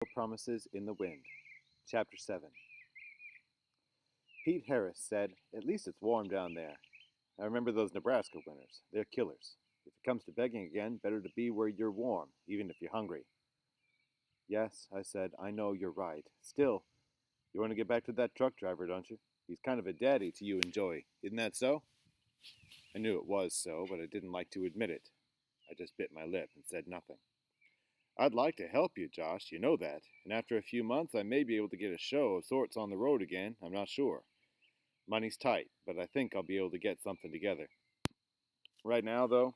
Promises in the Wind. Chapter 7. Pete Harris said, "At least it's warm down there. I remember those Nebraska winters. They're killers. If it comes to begging again, better to be where you're warm, even if you're hungry." "Yes," I said, "I know you're right. Still, you want to get back to that truck driver, don't you? He's kind of a daddy to you and Joey. Isn't that so?" I knew it was so, but I didn't like to admit it. I just bit my lip and said nothing. "I'd like to help you, Josh, you know that, and after a few months I may be able to get a show of sorts on the road again, I'm not sure. Money's tight, but I think I'll be able to get something together. Right now, though,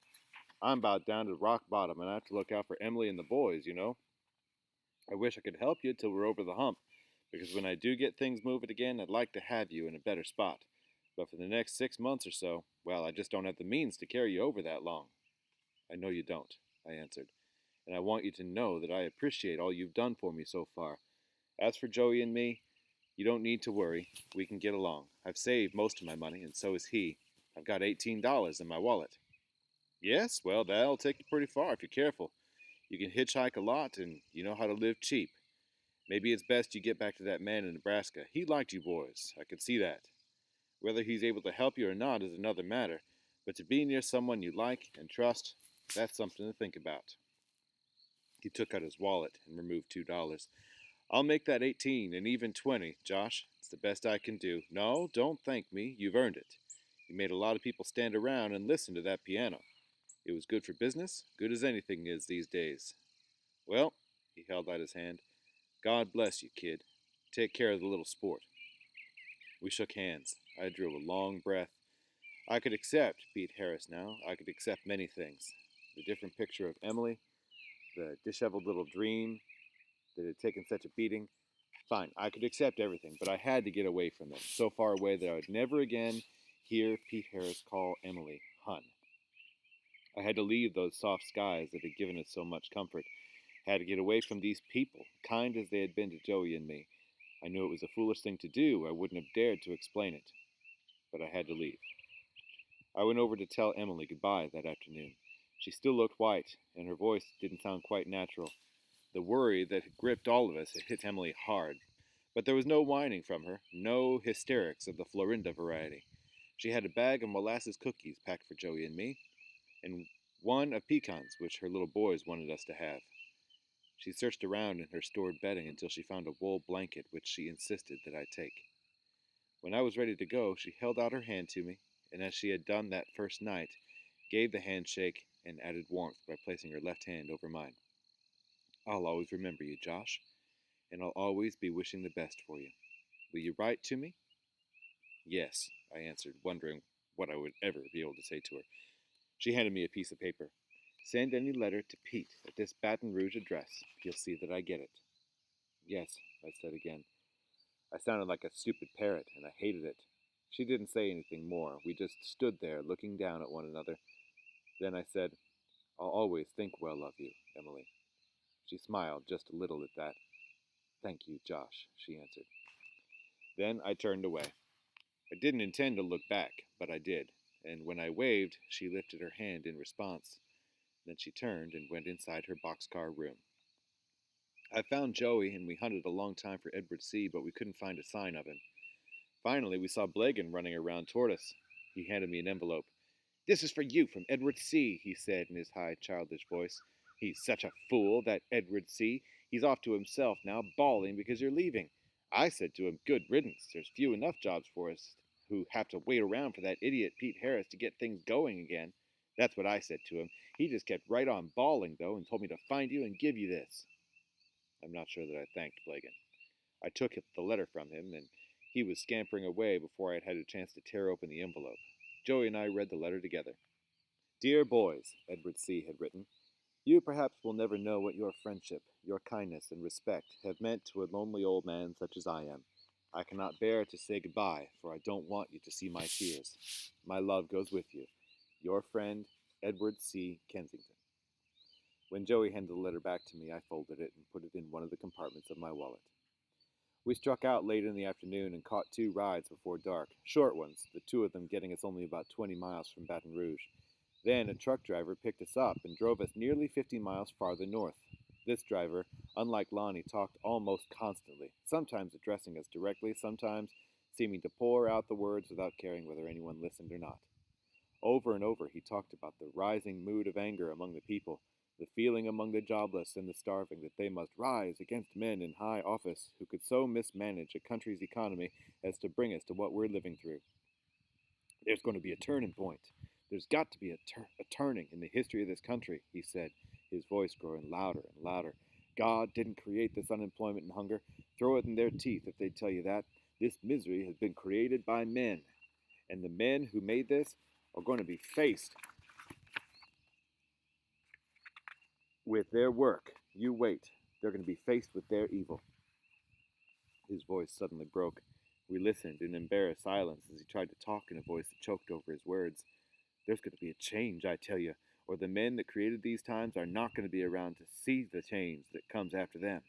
I'm about down to rock bottom, and I have to look out for Emily and the boys, you know. I wish I could help you till we're over the hump, because when I do get things moving again, I'd like to have you in a better spot. But for the next 6 months or so, well, I just don't have the means to carry you over that long." "I know you don't," I answered, "and I want you to know that I appreciate all you've done for me so far. As for Joey and me, you don't need to worry. We can get along. I've saved most of my money, and so has he. I've got $18 in my wallet." "Yes, well, that'll take you pretty far if you're careful. You can hitchhike a lot, and you know how to live cheap. Maybe it's best you get back to that man in Nebraska. He liked you boys. I could see that. Whether he's able to help you or not is another matter, but to be near someone you like and trust, that's something to think about." He took out his wallet and removed $2. "I'll make that 18 and even 20, Josh. It's the best I can do. No, don't thank me. You've earned it. You made a lot of people stand around and listen to that piano. It was good for business, good as anything is these days. Well," he held out his hand, "God bless you, kid. Take care of the little sport." We shook hands. I drew a long breath. I could accept Pete Harris now. I could accept many things. The different picture of Emily, the disheveled little dream that had taken such a beating. Fine, I could accept everything, but I had to get away from them, so far away that I would never again hear Pete Harris call Emily Hun. I had to leave those soft skies that had given us so much comfort. I had to get away from these people, kind as they had been to Joey and me. I knew it was a foolish thing to do. I wouldn't have dared to explain it, but I had to leave. I went over to tell Emily goodbye that afternoon. She still looked white, and her voice didn't sound quite natural. The worry that had gripped all of us had hit Emily hard, but there was no whining from her, no hysterics of the Florinda variety. She had a bag of molasses cookies packed for Joey and me, and one of pecans which her little boys wanted us to have. She searched around in her stored bedding until she found a wool blanket which she insisted that I take. When I was ready to go, she held out her hand to me, and as she had done that first night, gave the handshake and added warmth by placing her left hand over mine. "I'll always remember you, Josh, and I'll always be wishing the best for you. Will you write to me?" "Yes," I answered, wondering what I would ever be able to say to her. She handed me a piece of paper. "Send any letter to Pete at this Baton Rouge address. He'll see that I get it." "Yes," I said again. I sounded like a stupid parrot, and I hated it. She didn't say anything more. We just stood there looking down at one another. Then I said, "I'll always think well of you, Emily." She smiled just a little at that. "Thank you, Josh," she answered. Then I turned away. I didn't intend to look back, but I did, and when I waved, she lifted her hand in response. Then she turned and went inside her boxcar room. I found Joey, and we hunted a long time for Edward C., but we couldn't find a sign of him. Finally, we saw Blagan running around toward us. He handed me an envelope. "This is for you from Edward C.," he said in his high, childish voice. "He's such a fool, that Edward C. He's off to himself now, bawling because you're leaving. I said to him, 'Good riddance. There's few enough jobs for us who have to wait around for that idiot Pete Harris to get things going again.' That's what I said to him. He just kept right on bawling, though, and told me to find you and give you this." I'm not sure that I thanked Blagan. I took the letter from him, and he was scampering away before I had had a chance to tear open the envelope. Joey and I read the letter together. "Dear boys," Edward C. had written, "you perhaps will never know what your friendship, your kindness, and respect have meant to a lonely old man such as I am. I cannot bear to say goodbye, for I don't want you to see my tears. My love goes with you. Your friend, Edward C. Kensington." When Joey handed the letter back to me, I folded it and put it in one of the compartments of my wallet. We struck out late in the afternoon and caught 2 rides before dark, short ones, the 2 of them getting us only about 20 miles from Baton Rouge. Then a truck driver picked us up and drove us nearly 50 miles farther north. This driver, unlike Lonnie, talked almost constantly, sometimes addressing us directly, sometimes seeming to pour out the words without caring whether anyone listened or not. Over and over he talked about the rising mood of anger among the people, the feeling among the jobless and the starving that they must rise against men in high office who could so mismanage a country's economy as to bring us to what we're living through. There's going to be a turning point. There's got to be a turning in the history of this country, he said, his voice growing louder and louder. God didn't create this unemployment and hunger. Throw it in their teeth if they tell you that. This misery has been created by men, and the men who made this are going to be faced with their work. You wait. They're going to be faced with their evil. His voice suddenly broke. We listened in embarrassed silence as he tried to talk in a voice that choked over his words. There's going to be a change, I tell you, or the men that created these times are not going to be around to see the change that comes after them.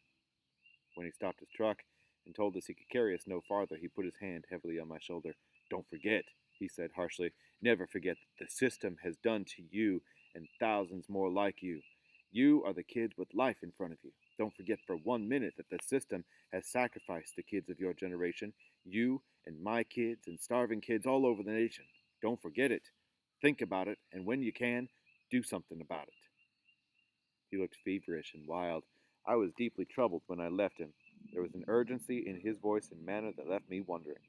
When he stopped his truck and told us he could carry us no farther, he put his hand heavily on my shoulder. Don't forget, he said harshly, never forget that the system has done to you and thousands more like you. You are the kids with life in front of you. Don't forget for 1 minute that the system has sacrificed the kids of your generation, you and my kids and starving kids all over the nation. Don't forget it. Think about it, and when you can, do something about it. He looked feverish and wild. I was deeply troubled when I left him. There was an urgency in his voice and manner that left me wondering.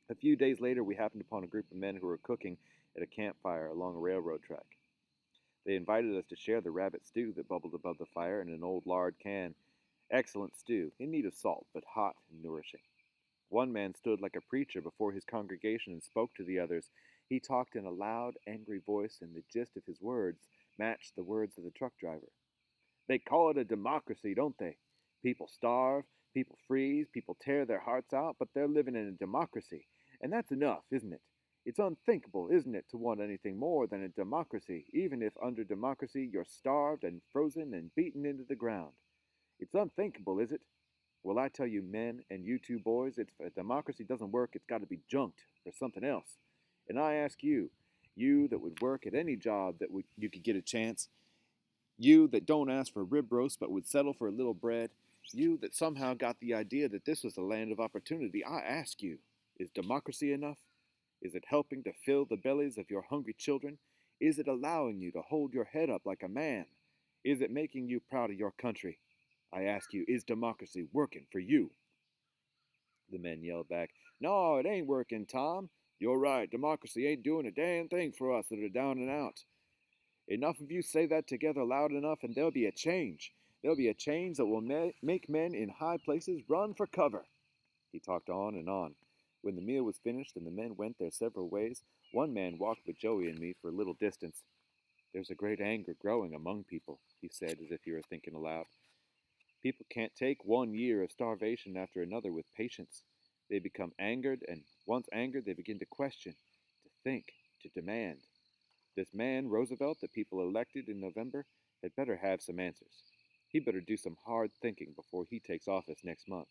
A few days later, we happened upon a group of men who were cooking at a campfire along a railroad track. They invited us to share the rabbit stew that bubbled above the fire in an old lard can. Excellent stew, in need of salt, but hot and nourishing. One man stood like a preacher before his congregation and spoke to the others. He talked in a loud, angry voice, and the gist of his words matched the words of the truck driver. They call it a democracy, don't they? People starve, people freeze, people tear their hearts out, but they're living in a democracy. And that's enough, isn't it? It's unthinkable, isn't it, to want anything more than a democracy, even if under democracy you're starved and frozen and beaten into the ground. It's unthinkable, is it? Well, I tell you, men, and you two boys, if a democracy doesn't work, it's got to be junked for something else. And I ask you, you that would work at any job that you could get a chance, you that don't ask for rib roast but would settle for a little bread, you that somehow got the idea that this was a land of opportunity, I ask you, is democracy enough? Is it helping to fill the bellies of your hungry children? Is it allowing you to hold your head up like a man? Is it making you proud of your country? I ask you, is democracy working for you? The men yelled back, No, it ain't working, Tom. You're right, democracy ain't doing a damn thing for us that are down and out. Enough of you say that together loud enough, and there'll be a change. There'll be a change that will make men in high places run for cover. He talked on and on. When the meal was finished and the men went their several ways, one man walked with Joey and me for a little distance. There's a great anger growing among people, he said, as if he were thinking aloud. People can't take 1 year of starvation after another with patience. They become angered, and once angered, they begin to question, to think, to demand. This man, Roosevelt, that people elected in November, had better have some answers. He better do some hard thinking before he takes office next month.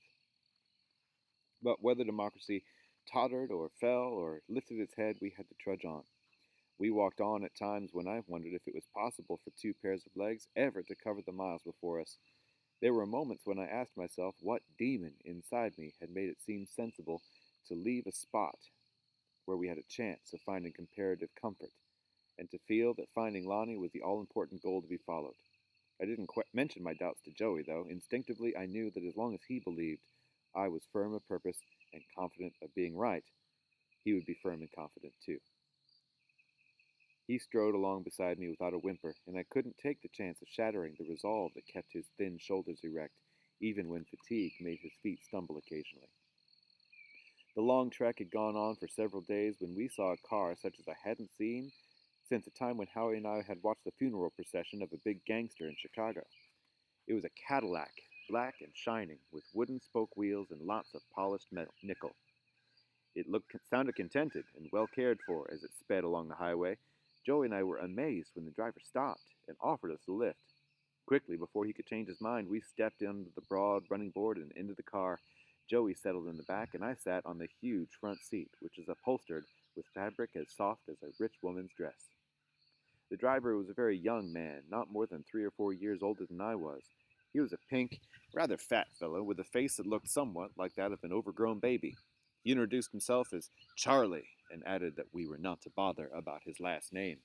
But whether democracy tottered or fell or lifted its head, we had to trudge on. We walked on at times when I wondered if it was possible for 2 pairs of legs ever to cover the miles before us. There were moments when I asked myself what demon inside me had made it seem sensible to leave a spot where we had a chance of finding comparative comfort, and to feel that finding Lonnie was the all-important goal to be followed. I didn't mention my doubts to Joey, though. Instinctively, I knew that as long as he believed I was firm of purpose and confident of being right, he would be firm and confident, too. He strode along beside me without a whimper, and I couldn't take the chance of shattering the resolve that kept his thin shoulders erect, even when fatigue made his feet stumble occasionally. The long trek had gone on for several days when we saw a car such as I hadn't seen since the time when Howie and I had watched the funeral procession of a big gangster in Chicago. It was a Cadillac, black and shining, with wooden spoke wheels and lots of polished nickel. It sounded contented and well cared for as it sped along the highway. Joey and I were amazed when the driver stopped and offered us a lift. Quickly, before he could change his mind, we stepped onto the broad running board and into the car. Joey settled in the back, and I sat on the huge front seat, which is upholstered with fabric as soft as a rich woman's dress. The driver was a very young man, not more than 3 or 4 years older than I was. He was a pink, rather fat fellow with a face that looked somewhat like that of an overgrown baby. He introduced himself as Charlie and added that we were not to bother about his last name.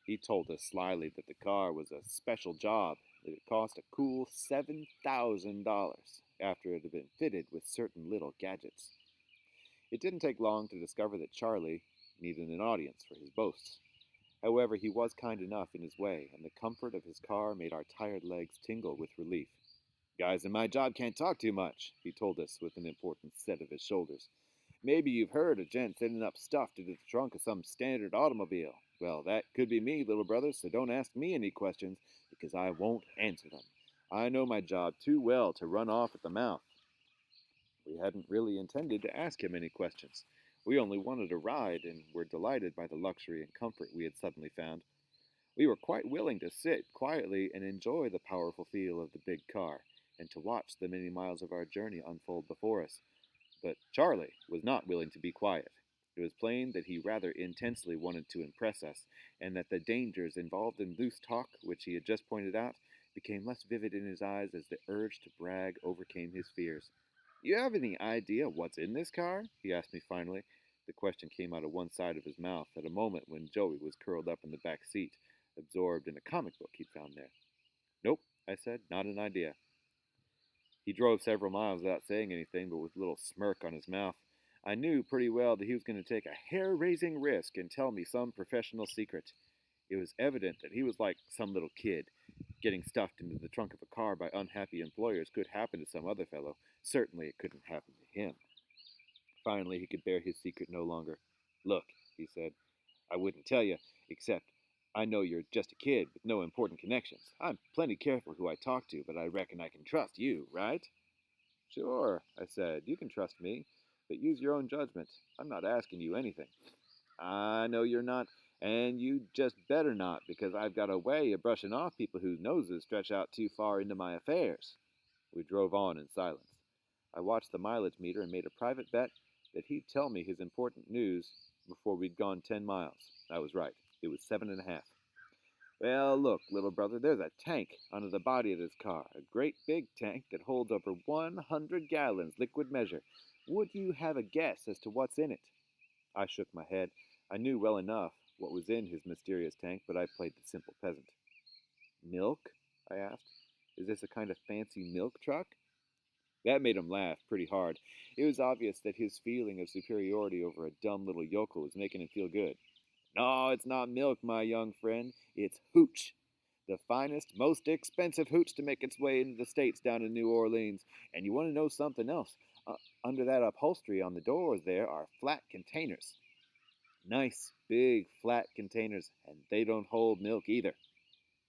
He told us slyly that the car was a special job, that it cost a cool $7,000 after it had been fitted with certain little gadgets. It didn't take long to discover that Charlie needed an audience for his boasts. However, he was kind enough in his way, and the comfort of his car made our tired legs tingle with relief. Guys in my job can't talk too much, he told us with an important set of his shoulders. Maybe you've heard of gents sending up stuff to the trunk of some standard automobile. Well, that could be me, little brother, so don't ask me any questions, because I won't answer them. I know my job too well to run off at the mouth. We hadn't really intended to ask him any questions. We only wanted a ride, and were delighted by the luxury and comfort we had suddenly found. We were quite willing to sit quietly and enjoy the powerful feel of the big car, and to watch the many miles of our journey unfold before us. But Charlie was not willing to be quiet. It was plain that he rather intensely wanted to impress us, and that the dangers involved in loose talk, which he had just pointed out, became less vivid in his eyes as the urge to brag overcame his fears. You have any idea what's in this car? He asked me finally. The question came out of one side of his mouth at a moment when Joey was curled up in the back seat, absorbed in a comic book he'd found there. Nope, I said, not an idea. He drove several miles without saying anything, but with a little smirk on his mouth. I knew pretty well that he was going to take a hair-raising risk and tell me some professional secret. It was evident that he was like some little kid. Getting stuffed into the trunk of a car by unhappy employers could happen to some other fellow. Certainly it couldn't happen to him. Finally, he could bear his secret no longer. Look, he said, I wouldn't tell you, except I know you're just a kid with no important connections. I'm plenty careful who I talk to, but I reckon I can trust you, right? Sure, I said, you can trust me, but use your own judgment. I'm not asking you anything. I know you're not, and you just better not, because I've got a way of brushing off people whose noses stretch out too far into my affairs. We drove on in silence. I watched the mileage meter and made a private bet that he'd tell me his important news before we'd gone 10 miles. I was right. It was 7.5. Well, look, little brother, there's a tank under the body of this car, a great big tank that holds over 100 gallons liquid measure. Would you have a guess as to what's in it? I shook my head. I knew well enough what was in his mysterious tank, but I played the simple peasant. Milk? I asked. Is this a kind of fancy milk truck? That made him laugh pretty hard. It was obvious that his feeling of superiority over a dumb little yokel was making him feel good. No, it's not milk, my young friend. It's hooch. The finest, most expensive hooch to make its way into the States down in New Orleans. And you want to know something else? Under that upholstery on the doors there are flat containers. Nice, big, flat containers, and they don't hold milk either.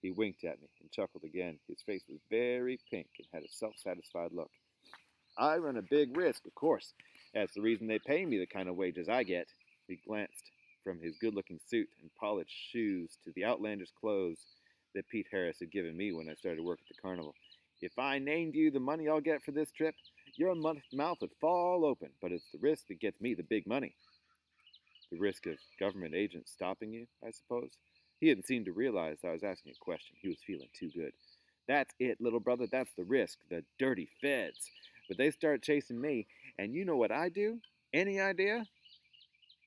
He winked at me and chuckled again. His face was very pink and had a self-satisfied look. I run a big risk, of course. That's the reason they pay me the kind of wages I get. He glanced from his good-looking suit and polished shoes to the outlandish clothes that Pete Harris had given me when I started work at the carnival. If I named you the money I'll get for this trip, your mouth would fall open, but it's the risk that gets me the big money. The risk of government agents stopping you, I suppose? He hadn't seemed to realize I was asking a question. He was feeling too good. That's it, little brother. That's the risk. The dirty feds. But they start chasing me, and you know what I do? Any idea?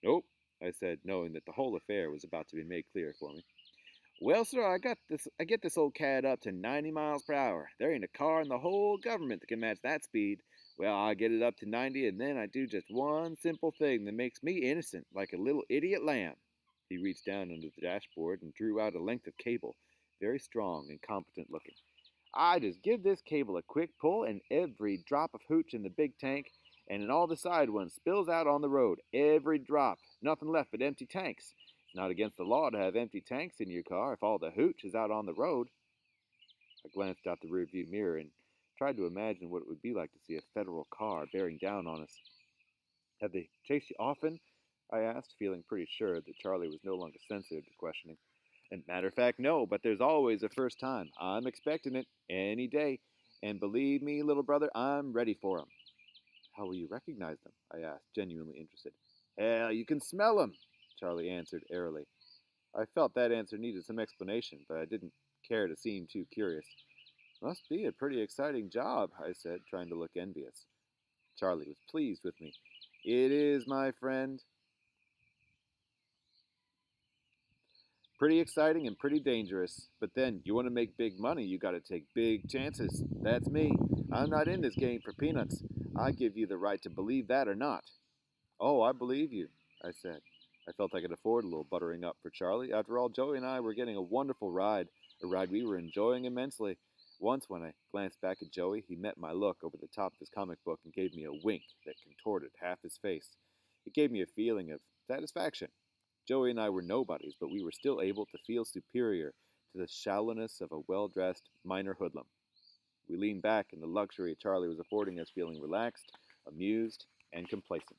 Nope, I said, knowing that the whole affair was about to be made clear for me. Well, sir, I get this old cad up to 90 miles per hour. There ain't a car in the whole government that can match that speed. Well, I get it up to 90, and then I do just one simple thing that makes me innocent, like a little idiot lamb. He reached down under the dashboard and drew out a length of cable, very strong and competent looking. I just give this cable a quick pull, and every drop of hooch in the big tank and in all the side ones spills out on the road. Every drop. Nothing left but empty tanks. It's not against the law to have empty tanks in your car if all the hooch is out on the road. I glanced out the rearview mirror and tried to imagine what it would be like to see a federal car bearing down on us. Have they chased you often? I asked, feeling pretty sure that Charlie was no longer sensitive to questioning. And matter of fact, no, but there's always a first time. I'm expecting it any day. And believe me, little brother, I'm ready for 'em. How will you recognize them? I asked, genuinely interested. Hell, you can smell 'em, Charlie answered airily. I felt that answer needed some explanation, but I didn't care to seem too curious. Must be a pretty exciting job, I said, trying to look envious. Charlie was pleased with me. It is, my friend. Pretty exciting and pretty dangerous. But then, you want to make big money, you gotta take big chances. That's me. I'm not in this game for peanuts. I give you the right to believe that or not. Oh, I believe you, I said. I felt I could afford a little buttering up for Charlie. After all, Joey and I were getting a wonderful ride, a ride we were enjoying immensely. Once, when I glanced back at Joey, he met my look over the top of his comic book and gave me a wink that contorted half his face. It gave me a feeling of satisfaction. Joey and I were nobodies, but we were still able to feel superior to the shallowness of a well-dressed minor hoodlum. We leaned back in the luxury Charlie was affording us, feeling relaxed, amused, and complacent.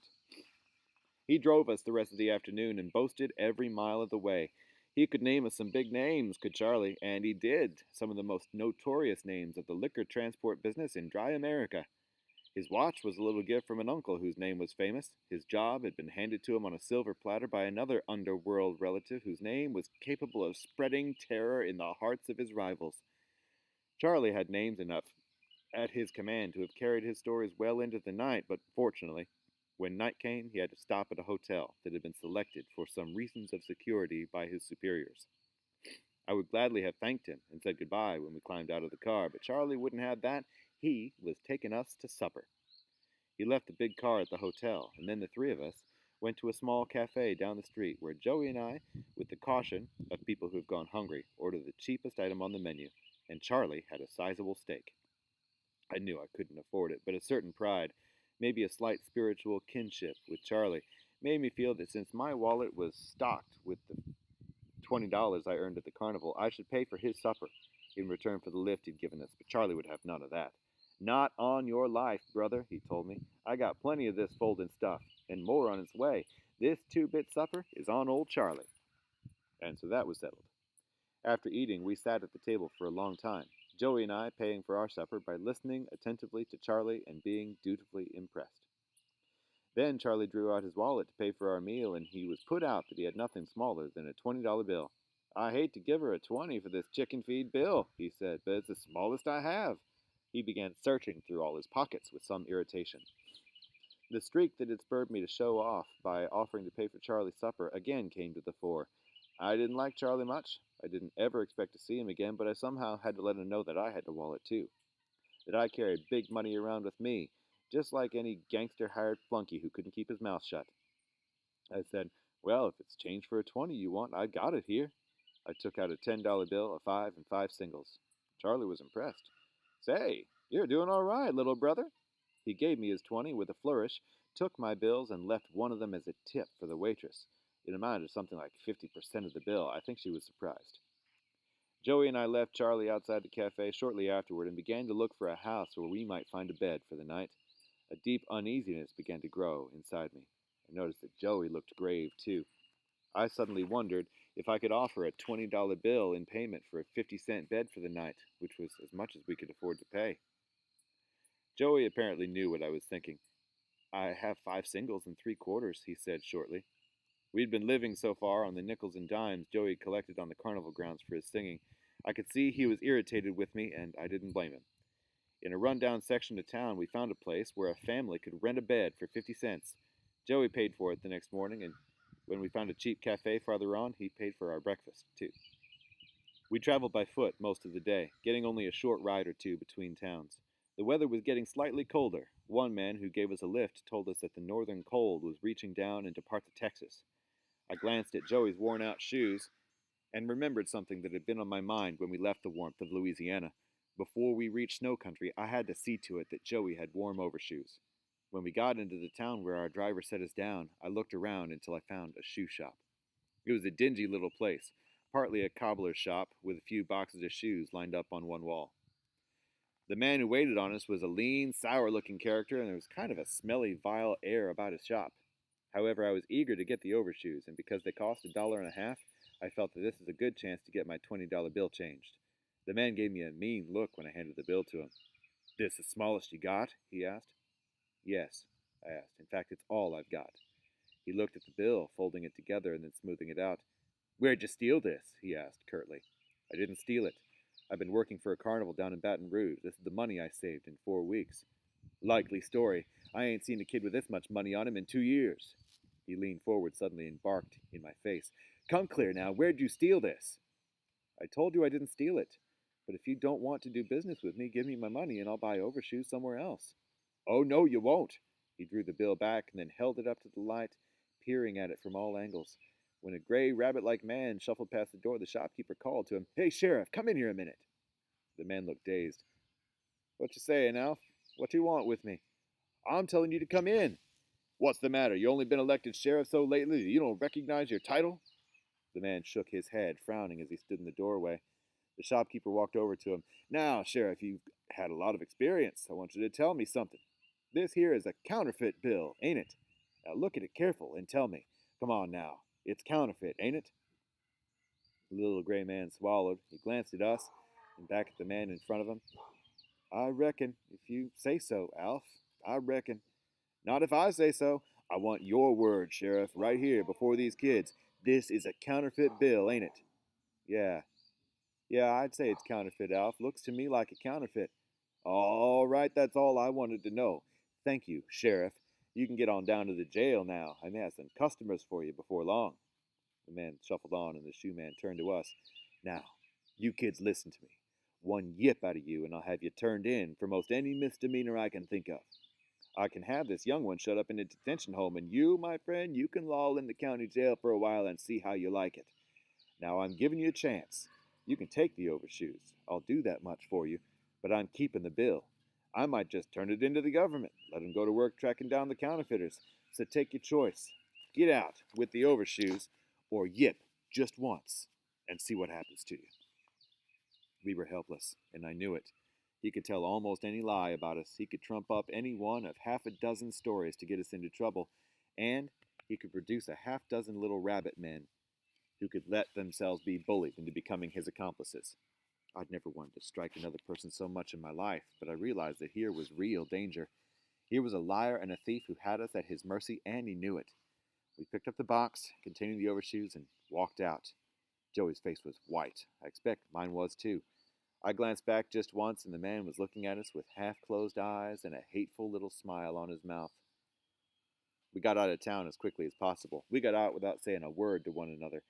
He drove us the rest of the afternoon and boasted every mile of the way. He could name us some big names, could Charlie, and he did, some of the most notorious names of the liquor transport business in dry America. His watch was a little gift from an uncle whose name was famous. His job had been handed to him on a silver platter by another underworld relative whose name was capable of spreading terror in the hearts of his rivals. Charlie had names enough at his command to have carried his stories well into the night, but fortunately, when night came, he had to stop at a hotel that had been selected for some reasons of security by his superiors. I would gladly have thanked him and said goodbye when we climbed out of the car, but Charlie wouldn't have that. He was taking us to supper. He left the big car at the hotel, and then the three of us went to a small cafe down the street where Joey and I, with the caution of people who have gone hungry, ordered the cheapest item on the menu, and Charlie had a sizable steak. I knew I couldn't afford it, but a certain pride, maybe a slight spiritual kinship with Charlie, made me feel that since my wallet was stocked with the $20 I earned at the carnival, I should pay for his supper in return for the lift he'd given us, but Charlie would have none of that. Not on your life, brother, he told me. I got plenty of this folding stuff, and more on its way. This two-bit supper is on old Charlie. And so that was settled. After eating, we sat at the table for a long time, Joey and I paying for our supper by listening attentively to Charlie and being dutifully impressed. Then Charlie drew out his wallet to pay for our meal, and he was put out that he had nothing smaller than a $20 bill. I hate to give her a 20 for this chicken feed bill, he said, but it's the smallest I have. He began searching through all his pockets with some irritation. The streak that had spurred me to show off by offering to pay for Charlie's supper again came to the fore. I didn't like Charlie much. I didn't ever expect to see him again, but I somehow had to let him know that I had a wallet too. That I carried big money around with me, just like any gangster-hired flunky who couldn't keep his mouth shut. I said, well, if it's change for a 20 you want, I got it here. I took out a $10 bill, a 5, and 5 singles. Charlie was impressed. Say, you're doing all right, little brother. He gave me his 20 with a flourish, took my bills, and left one of them as a tip for the waitress. It amounted to something like 50% of the bill. I think she was surprised. Joey and I left Charlie outside the cafe shortly afterward and began to look for a house where we might find a bed for the night. A deep uneasiness began to grow inside me. I noticed that Joey looked grave, too. I suddenly wondered if I could offer a $20 bill in payment for a 50-cent bed for the night, which was as much as we could afford to pay. Joey apparently knew what I was thinking. I have 5 singles and 3 quarters, he said shortly. We'd been living so far on the nickels and dimes Joey collected on the carnival grounds for his singing. I could see he was irritated with me, and I didn't blame him. In a rundown section of town, we found a place where a family could rent a bed for 50 cents. Joey paid for it the next morning, and when we found a cheap cafe farther on, he paid for our breakfast, too. We traveled by foot most of the day, getting only a short ride or two between towns. The weather was getting slightly colder. One man who gave us a lift told us that the northern cold was reaching down into parts of Texas. I glanced at Joey's worn-out shoes and remembered something that had been on my mind when we left the warmth of Louisiana. Before we reached snow country, I had to see to it that Joey had warm overshoes. When we got into the town where our driver set us down, I looked around until I found a shoe shop. It was a dingy little place, partly a cobbler's shop with a few boxes of shoes lined up on one wall. The man who waited on us was a lean, sour-looking character, and there was kind of a smelly, vile air about his shop. However, I was eager to get the overshoes, and because they cost $1.50, I felt that this was a good chance to get my $20 bill changed. The man gave me a mean look when I handed the bill to him. "This the smallest you got?" he asked. "Yes," I asked. "In fact, it's all I've got." He looked at the bill, folding it together and then smoothing it out. Where'd you steal this? He asked curtly. I didn't steal it. I've been working for a carnival down in Baton Rouge. This is the money I saved in 4 weeks. Likely story. I ain't seen a kid with this much money on him in 2 years. He leaned forward suddenly and barked in my face. Come clear now, where'd you steal this? I told you I didn't steal it. But if you don't want to do business with me, give me my money and I'll buy overshoes somewhere else. Oh, no, you won't. He drew the bill back and then held it up to the light, peering at it from all angles. When a gray rabbit-like man shuffled past the door, the shopkeeper called to him, Hey, Sheriff, come in here a minute. The man looked dazed. What you saying, Alf? What you want with me? I'm telling you to come in. What's the matter? You only been elected sheriff so lately that you don't recognize your title? The man shook his head, frowning as he stood in the doorway. The shopkeeper walked over to him. Now, Sheriff, you've had a lot of experience. I want you to tell me something. This here is a counterfeit bill, ain't it? Now look at it careful and tell me. Come on now. It's counterfeit, ain't it? The little gray man swallowed. He glanced at us and back at the man in front of him. I reckon, if you say so, Alf. I reckon. Not if I say so. I want your word, Sheriff, right here before these kids. This is a counterfeit bill, ain't it? Yeah. Yeah, I'd say it's counterfeit, Alf. Looks to me like a counterfeit. All right, that's all I wanted to know. Thank you, Sheriff. You can get on down to the jail now. I may have some customers for you before long. The man shuffled on, and the shoe man turned to us. Now, you kids listen to me. One yip out of you, and I'll have you turned in for most any misdemeanor I can think of. I can have this young one shut up in a detention home, and you, my friend, you can loll in the county jail for a while and see how you like it. Now, I'm giving you a chance. You can take the overshoes. I'll do that much for you, but I'm keeping the bill. I might just turn it into the government, let them go to work tracking down the counterfeiters. So take your choice. Get out with the overshoes, or yip just once and see what happens to you. We were helpless, and I knew it. He could tell almost any lie about us. He could trump up any one of half a dozen stories to get us into trouble, and he could produce a half dozen little rabbit men who could let themselves be bullied into becoming his accomplices. I'd never wanted to strike another person so much in my life, but I realized that here was real danger. Here was a liar and a thief who had us at his mercy, and he knew it. We picked up the box, containing the overshoes, and walked out. Joey's face was white. I expect mine was too. I glanced back just once, and the man was looking at us with half-closed eyes and a hateful little smile on his mouth. We got out of town as quickly as possible. We got out without saying a word to one another.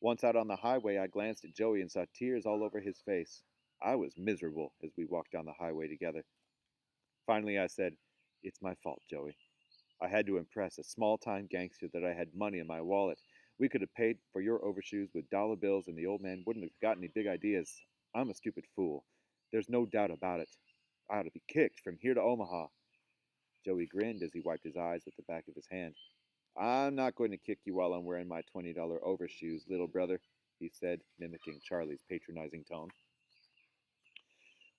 Once out on the highway, I glanced at Joey and saw tears all over his face. I was miserable as we walked down the highway together. Finally, I said, It's my fault, Joey. I had to impress a small-time gangster that I had money in my wallet. We could have paid for your overshoes with dollar bills, and the old man wouldn't have got any big ideas. I'm a stupid fool. There's no doubt about it. I ought to be kicked from here to Omaha. Joey grinned as he wiped his eyes with the back of his hand. I'm not going to kick you while I'm wearing my $20 overshoes, little brother, he said, mimicking Charlie's patronizing tone.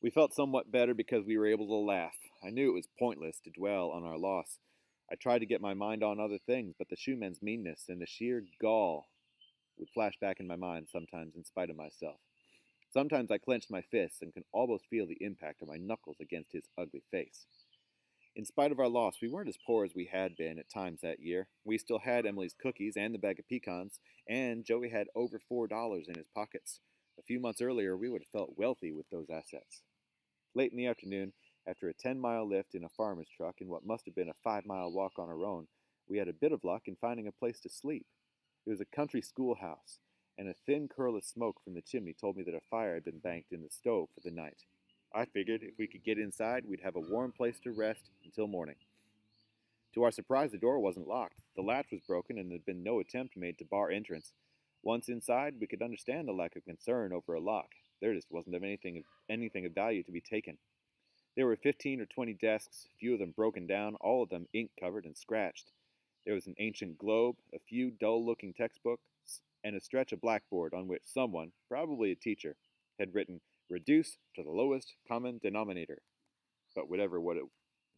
We felt somewhat better because we were able to laugh. I knew it was pointless to dwell on our loss. I tried to get my mind on other things, but the shoeman's meanness and the sheer gall would flash back in my mind sometimes in spite of myself. Sometimes I clenched my fists and could almost feel the impact of my knuckles against his ugly face. In spite of our loss, we weren't as poor as we had been at times that year. We still had Emily's cookies and the bag of pecans, and Joey had over $4 in his pockets. A few months earlier, we would have felt wealthy with those assets. Late in the afternoon, after a 10-mile lift in a farmer's truck and what must have been a 5-mile walk on our own, we had a bit of luck in finding a place to sleep. It was a country schoolhouse, and a thin curl of smoke from the chimney told me that a fire had been banked in the stove for the night. I figured if we could get inside, we'd have a warm place to rest until morning. To our surprise, the door wasn't locked. The latch was broken, and there had been no attempt made to bar entrance. Once inside, we could understand the lack of concern over a lock. There just wasn't anything of value to be taken. There were 15 or 20 desks, a few of them broken down, all of them ink-covered and scratched. There was an ancient globe, a few dull-looking textbooks, and a stretch of blackboard on which someone, probably a teacher, had written, Reduce to the lowest common denominator. But whatever what it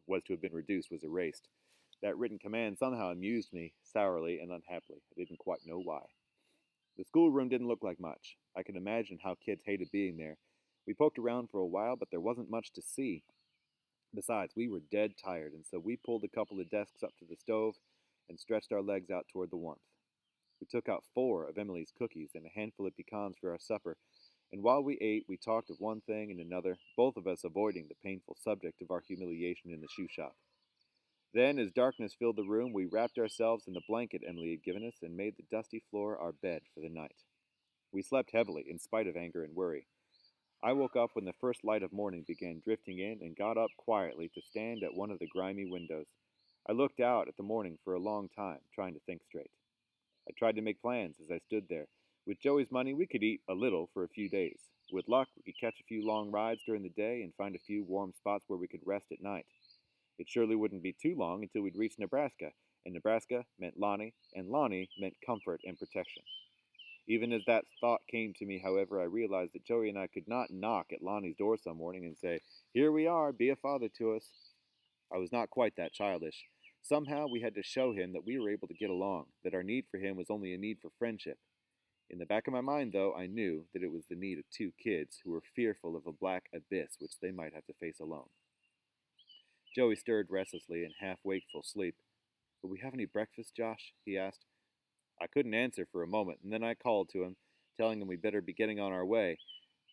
was to have been reduced was erased. That written command somehow amused me, sourly and unhappily. I didn't quite know why. The schoolroom didn't look like much. I could imagine how kids hated being there. We poked around for a while, but there wasn't much to see. Besides, we were dead tired, and so we pulled a couple of desks up to the stove and stretched our legs out toward the warmth. We took out 4 of Emily's cookies and a handful of pecans for our supper, and while we ate, we talked of one thing and another, both of us avoiding the painful subject of our humiliation in the shoe shop. Then, as darkness filled the room, we wrapped ourselves in the blanket Emily had given us and made the dusty floor our bed for the night. We slept heavily, in spite of anger and worry. I woke up when the first light of morning began drifting in and got up quietly to stand at one of the grimy windows. I looked out at the morning for a long time, trying to think straight. I tried to make plans as I stood there. With Joey's money, we could eat a little for a few days. With luck, we could catch a few long rides during the day and find a few warm spots where we could rest at night. It surely wouldn't be too long until we'd reach Nebraska, and Nebraska meant Lonnie, and Lonnie meant comfort and protection. Even as that thought came to me, however, I realized that Joey and I could not knock at Lonnie's door some morning and say, "Here we are, be a father to us." I was not quite that childish. Somehow we had to show him that we were able to get along, that our need for him was only a need for friendship. In the back of my mind, though, I knew that it was the need of 2 kids who were fearful of a black abyss which they might have to face alone. Joey stirred restlessly in half-wakeful sleep. "Will we have any breakfast, Josh?" he asked. I couldn't answer for a moment, and then I called to him, telling him we'd better be getting on our way,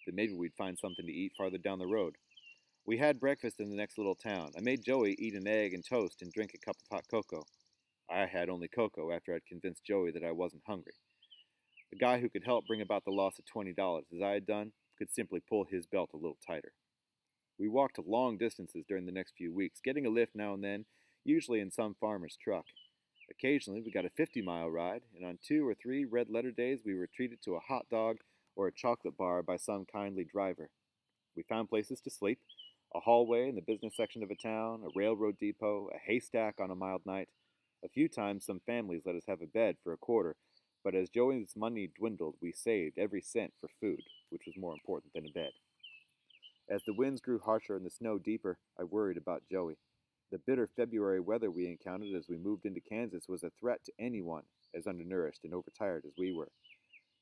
that maybe we'd find something to eat farther down the road. We had breakfast in the next little town. I made Joey eat an egg and toast and drink a cup of hot cocoa. I had only cocoa after I'd convinced Joey that I wasn't hungry. The guy who could help bring about the loss of $20, as I had done, could simply pull his belt a little tighter. We walked long distances during the next few weeks, getting a lift now and then, usually in some farmer's truck. Occasionally, we got a 50-mile ride, and on 2 or 3 red-letter days, we were treated to a hot dog or a chocolate bar by some kindly driver. We found places to sleep, a hallway in the business section of a town, a railroad depot, a haystack on a mild night. A few times, some families let us have a bed for a quarter, but as Joey's money dwindled, we saved every cent for food, which was more important than a bed. As the winds grew harsher and the snow deeper, I worried about Joey. The bitter February weather we encountered as we moved into Kansas was a threat to anyone as undernourished and overtired as we were.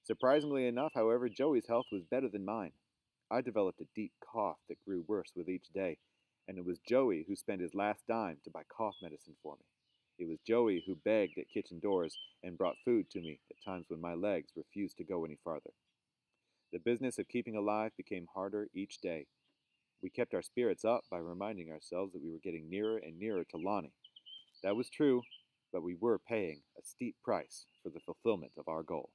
Surprisingly enough, however, Joey's health was better than mine. I developed a deep cough that grew worse with each day, and it was Joey who spent his last dime to buy cough medicine for me. It was Joey who begged at kitchen doors and brought food to me at times when my legs refused to go any farther. The business of keeping alive became harder each day. We kept our spirits up by reminding ourselves that we were getting nearer and nearer to Lonnie. That was true, but we were paying a steep price for the fulfillment of our goal.